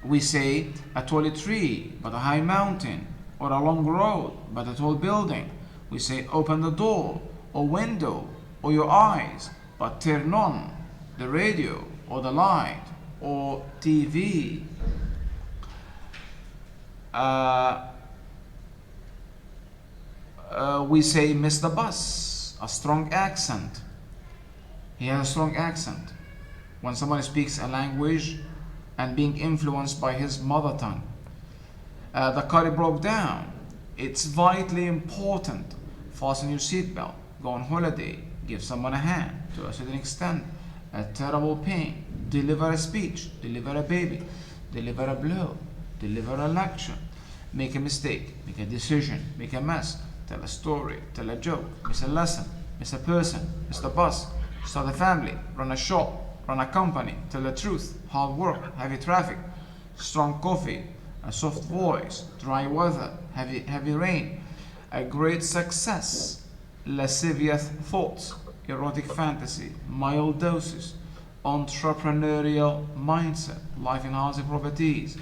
We say a tall tree, but a high mountain, or a long road, but a tall building. We say open the door, or window, or your eyes, but turn on the radio, or the light, or TV. We say miss the bus, a strong accent. He has a strong accent. When someone speaks a language and being influenced by his mother tongue. The car broke down. It's vitally important. Fasten your seatbelt. Go on holiday. Give someone a hand to a certain extent. A terrible pain. Deliver a speech. Deliver a baby. Deliver a blow. Deliver a lecture. Make a mistake. Make a decision. Make a mess. Tell a story. Tell a joke. Miss a lesson. Miss a person. Miss the bus. Start a family. Run a shop. Run a company. Tell the truth. Hard work. Heavy traffic. Strong coffee. A soft voice. Dry weather. Heavy rain. A great success. Lascivious thoughts. Erotic fantasy. Mild doses. Entrepreneurial mindset. Life enhancing properties.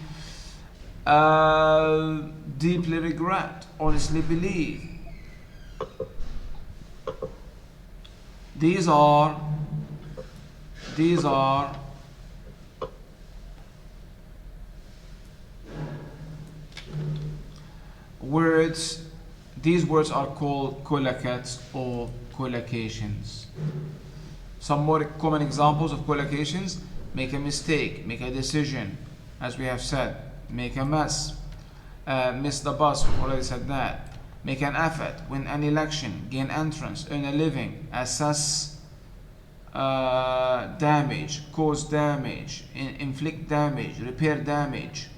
Deeply regret. Honestly believe. These are words. These words are called collocates or collocations. Some more common examples of collocations: make a mistake, make a decision, as we have said, make a mess, miss the bus, we've already said that, make an effort, win an election, gain entrance, earn a living, assess damage, cause damage, inflict damage, repair damage,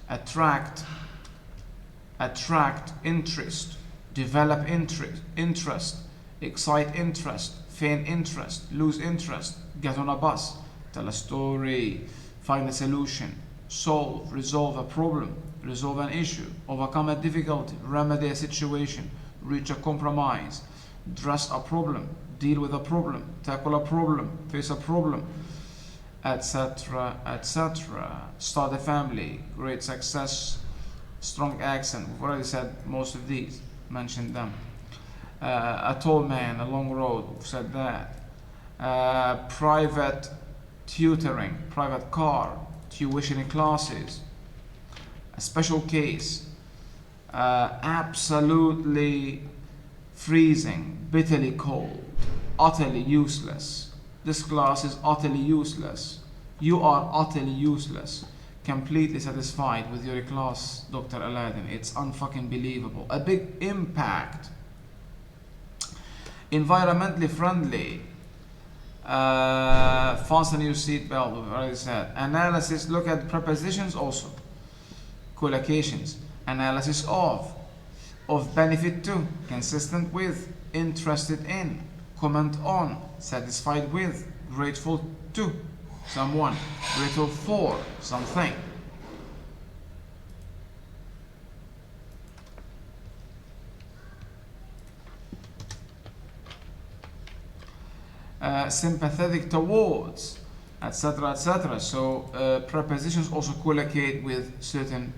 attract interest, develop interest, excite interest, feign interest, lose interest, get on a bus, tell a story, find a solution, solve, resolve a problem, resolve an issue, overcome a difficulty, remedy a situation, reach a compromise, address a problem, deal with a problem, tackle a problem, face a problem, etc., etc. Start a family, great success, strong accent. We've already said most of these, mentioned them. A tall man, a long road, we've said that. Private tutoring, private car, tuition in classes. A special case, absolutely freezing, bitterly cold, utterly useless. This class is utterly useless. You are utterly useless. Completely satisfied with your class, Dr. Aladdin. It's unfucking believable. A big impact. Environmentally friendly. Fasten your seatbelt, we've already said. Analysis, look at prepositions also. Collocations. Analysis of benefit to, consistent with, interested in, comment on, satisfied with, grateful to someone, grateful for something. sympathetic towards, etc., etc. So prepositions also collocate with certain,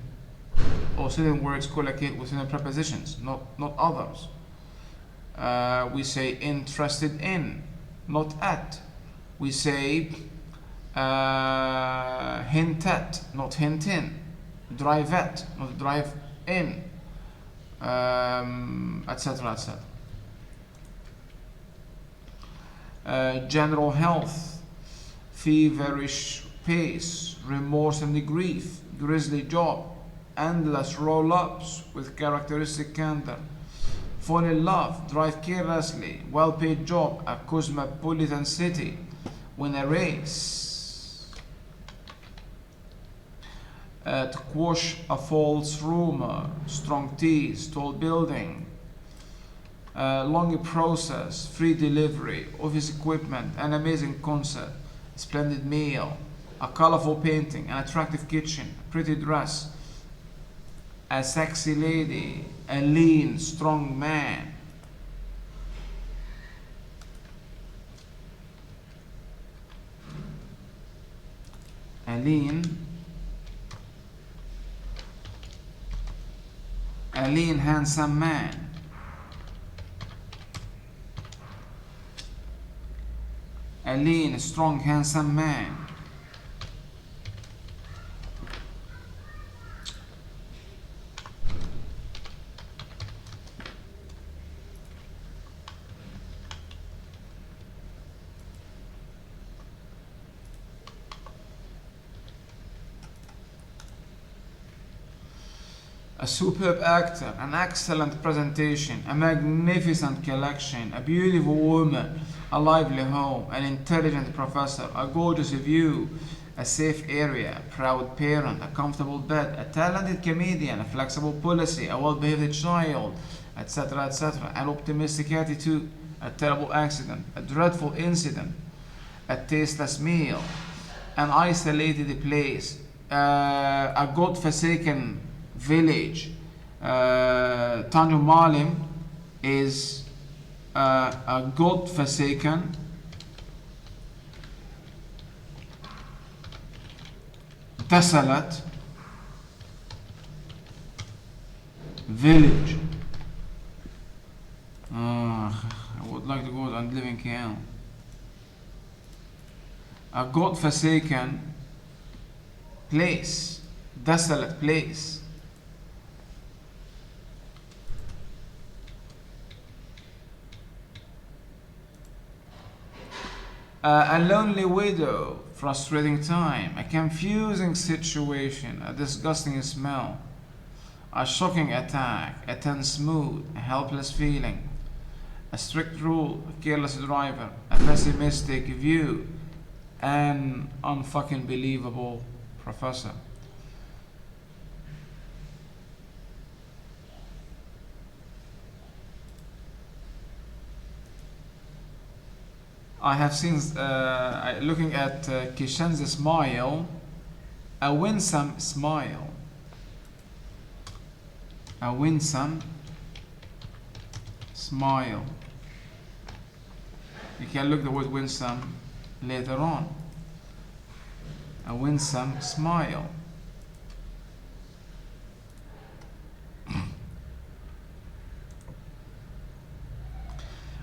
or certain words collocate with certain prepositions, not others. We say interested in, not at. We say hint at, not hint in. Drive at, not drive in, etc., etc. General health, feverish pace, remorse and grief, grisly job, endless roll-ups with characteristic candor, fall in love, drive carelessly, well-paid job, a cosmopolitan city, win a race, to quash a false rumor, strong teas, tall building, long process, free delivery, office equipment, an amazing concert, splendid meal, a colorful painting, an attractive kitchen, a pretty dress, a sexy lady, a lean, strong man. A lean, handsome man. A lean, strong, handsome man. A superb actor, an excellent presentation, a magnificent collection, a beautiful woman, a lively home, an intelligent professor, a gorgeous view, a safe area, a proud parent, a comfortable bed, a talented comedian, a flexible policy, a well-behaved child, etc., etc., an optimistic attitude, a terrible accident, a dreadful incident, a tasteless meal, an isolated place, a god-forsaken village. Tanjung Malim is a god-forsaken desolate village. I would like to go and live in KL. A god-forsaken place, desolate place. A lonely widow, frustrating time, a confusing situation, a disgusting smell, a shocking attack, a tense mood, a helpless feeling, a strict rule, a careless driver, a pessimistic view, an unfucking believable professor. I have seen, looking at Kishen's smile, a winsome smile. A winsome smile. You can look the word winsome later on. A winsome smile.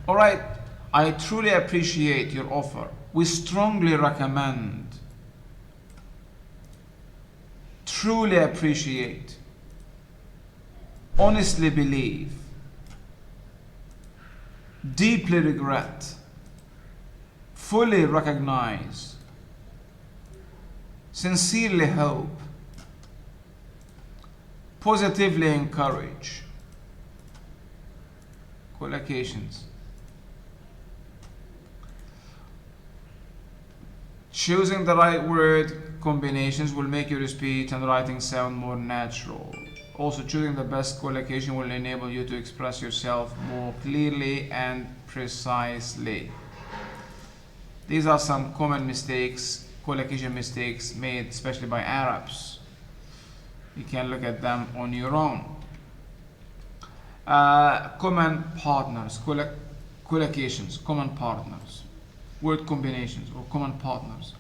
All right. I truly appreciate your offer. We strongly recommend, truly appreciate, honestly believe, deeply regret, fully recognize, sincerely hope, positively encourage. Collocations. Choosing the right word combinations will make your speech and writing sound more natural. Also, choosing the best collocation will enable you to express yourself more clearly and precisely. These are some common mistakes, collocation mistakes made especially by Arabs. You can look at them on your own. Common partners, collocations, common partners. word combinations or common partners.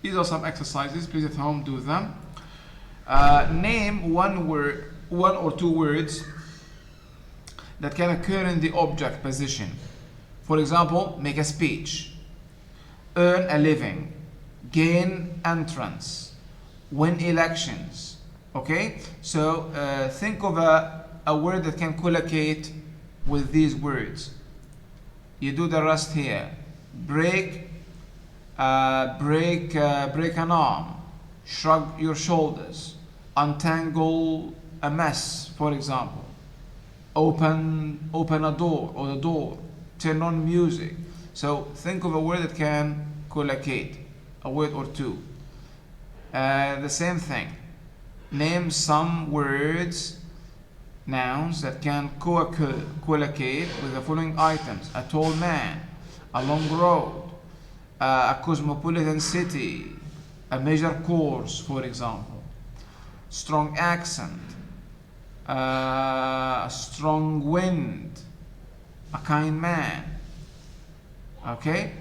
These are some exercises. Please at home do them. Name one or two words that can occur in the object position. For example, make a speech, earn a living, gain entrance, win elections. Okay, so think of a word that can collocate with these words. You do the rest here. Break an arm, shrug your shoulders, untangle a mess, for example. Open a door or the door, turn on music. So think of a word that can collocate, a word or two. The same thing. Name some words, nouns that can collocate with the following items: a tall man, a long road, a cosmopolitan city, a major course, for example, strong accent, a strong wind, a kind man. Okay?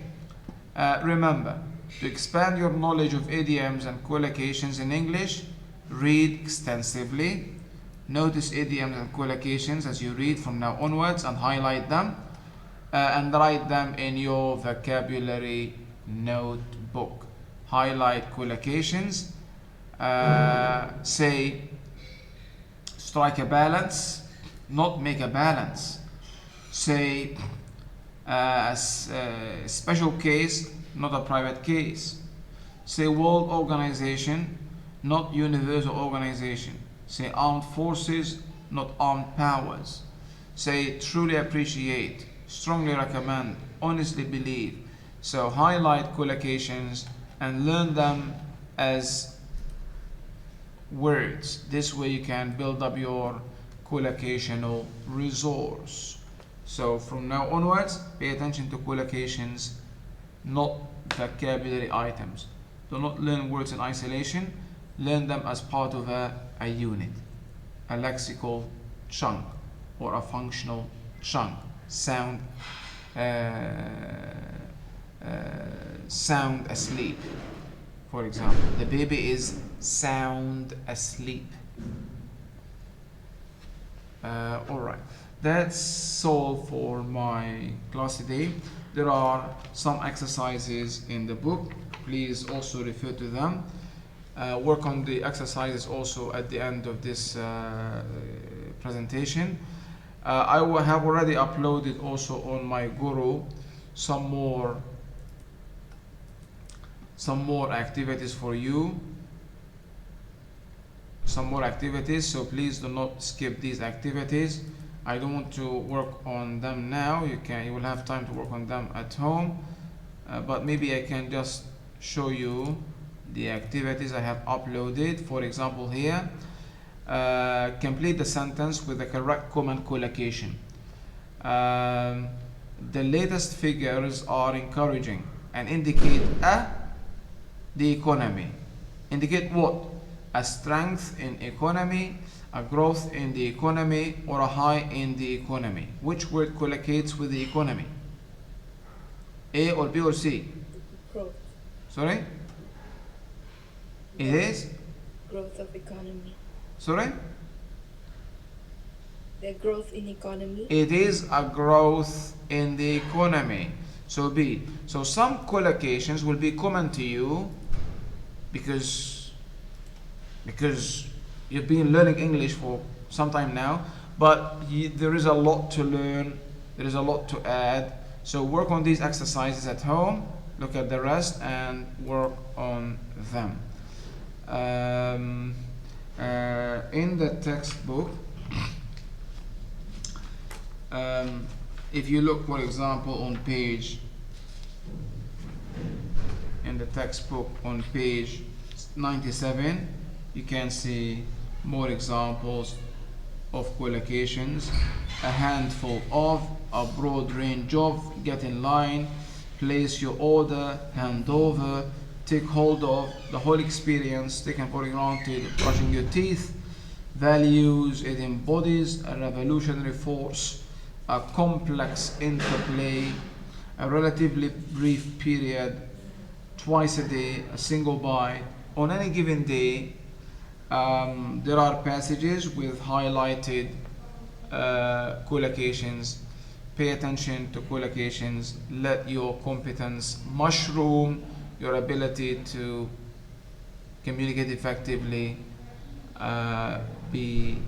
Remember, to expand your knowledge of idioms and collocations in English, read extensively. Notice idioms and collocations as you read from now onwards and highlight them and write them in your vocabulary notebook. Highlight collocations. Say, strike a balance, not make a balance. Say, special case, not a private case. Say, world organization, not universal organization. Say, armed forces, not armed powers. Say, truly appreciate, strongly recommend, honestly believe. So highlight collocations and learn them as words. This way you can build up your collocational resource. So from now onwards, pay attention to collocations, not vocabulary items. Do not learn words in isolation. Learn them as part of a unit, a lexical chunk or a functional chunk. Sound asleep, for example. The baby is sound asleep. Alright, that's all for my class today. There are some exercises in the book. Please also refer to them. Work on the exercises also at the end of this presentation. I have already uploaded also on my Guru some more activities for you. Some more activities, so please do not skip these activities. I don't want to work on them now. You will have time to work on them at home, but maybe I can just show you the activities I have uploaded. For example, here, complete the sentence with the correct common collocation. The latest figures are encouraging and indicate the economy. Indicate what? A strength in economy, a growth in the economy, or a high in the economy. Which word collocates with the economy? A or B or C? Growth. Sorry? It is? Growth of economy. Sorry? The growth in economy. It is a growth in the economy. So B. So some collocations will be common to you because you've been learning English for some time now, but there is a lot to learn, there is a lot to add. So work on these exercises at home, look at the rest and work on them. In the textbook, if you look, for example, on page, in the textbook on page 97, you can see more examples of collocations: a handful of, a broad range of, get in line, place your order, hand over, take hold of, the whole experience, taken for granted, brushing your teeth, values, it embodies a revolutionary force, a complex interplay, a relatively brief period, twice a day, a single bite. On any given day, there are passages with highlighted collocations. Pay attention to collocations. Let your competence mushroom, your ability to communicate effectively be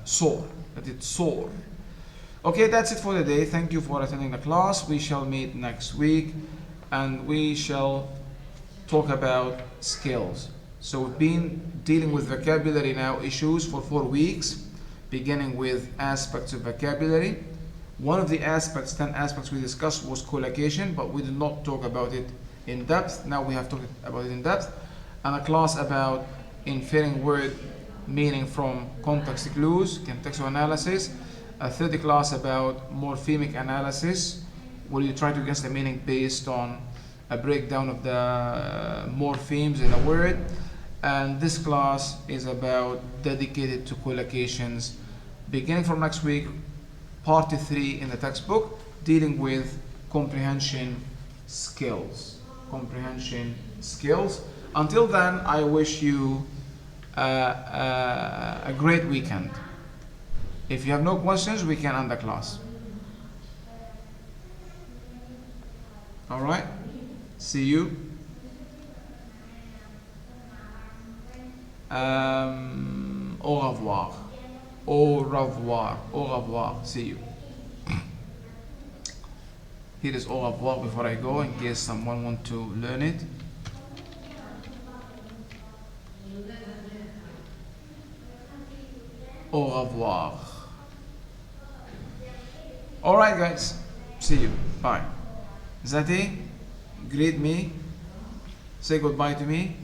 soar. Let it soar. Okay, that's it for today. Thank you for attending the class. We shall meet next week and we shall talk about skills. So we've been dealing with vocabulary now issues for 4 weeks, beginning with aspects of vocabulary. One of the aspects, 10 aspects we discussed was collocation, but we did not talk about it in depth. Now we have talked about it in depth. And a class about inferring word meaning from context clues, contextual analysis. A third class about morphemic analysis, where you try to guess the meaning based on a breakdown of the morphemes in a word. And this class is about dedicated to collocations. Beginning from next week, part 3 in the textbook, dealing with comprehension skills. Comprehension skills. Until then, I wish you a great weekend. If you have no questions, we can end the class. All right? See you. Au revoir. Au revoir. Au revoir. See you. Here is au revoir before I go, in case someone wants to learn it. Au revoir. All right, guys. See you. Bye. Zati, greet me. Say goodbye to me.